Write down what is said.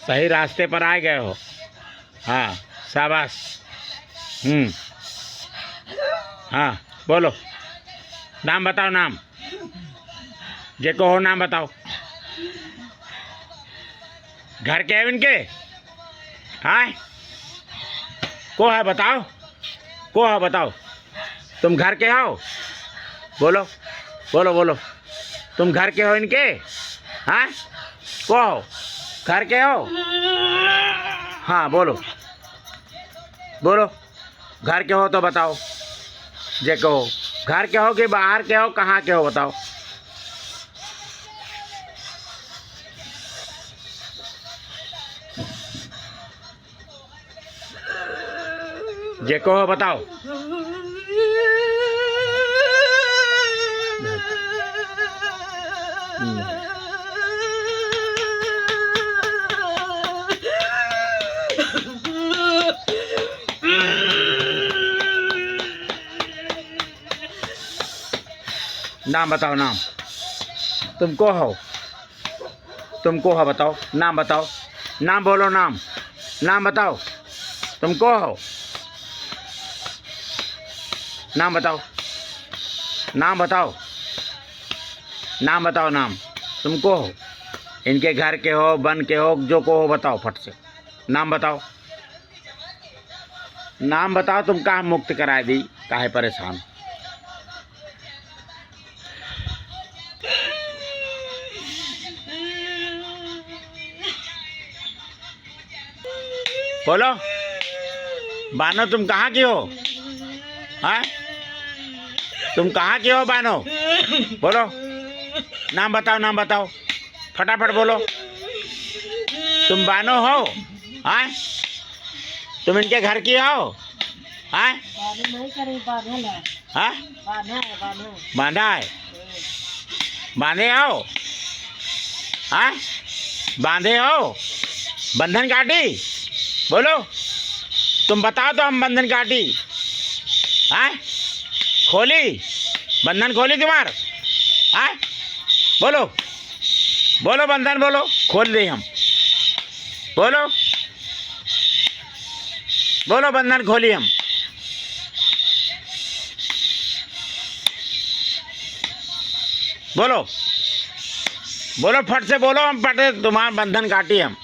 सही रास्ते पर आ गए हो। हाँ, शाबाश। हाँ, बोलो, नाम बताओ, नाम जे को हो, नाम बताओ। घर के है इनके? हाँ, को है बताओ, को है बताओ। तुम घर के हो? बोलो बोलो बोलो, तुम घर के हो इनके? हाँ, को हो, घर के हो? हाँ, बोलो बोलो, घर के हो तो बताओ, जे को हो। घर के हो कि बाहर के हो, कहाँ के हो बताओ। जे को हो बताओ। नाम बताओ, नाम। तुमको हो, तुमको हो बताओ, नाम बताओ, नाम बोलो, नाम, नाम बताओ। तुमको हो, नाम बताओ, नाम बताओ, नाम बताओ, नाम। तुमको हो, इनके घर के हो, बन के हो, जो को हो बताओ, फट से नाम बताओ, नाम बताओ। तुम कहाँ मुक्त करा दी, काहे परेशान? बोलो, बानो तुम कहाँ की हो? हाँ, तुम कहाँ की हो बानो? बोलो, नाम बताओ, नाम बताओ, फटाफट बोलो। तुम बानो हो? हाँ, तुम इनके घर की हो? हाँ, हाँ, बांधा है, बांधे हो? हाँ, बांधे हो? बंधन काटी? बोलो, तुम बताओ तो हम बंधन काटी। हाँ, खोली, बंधन खोली तुम्हार? हाँ, बोलो बोलो, बंधन बोलो, खोल दी हम। बोलो बोलो, बंधन खोली हम। बोलो बोलो, फट से बोलो, हम फटे तुम्हारा बंधन काटी हम।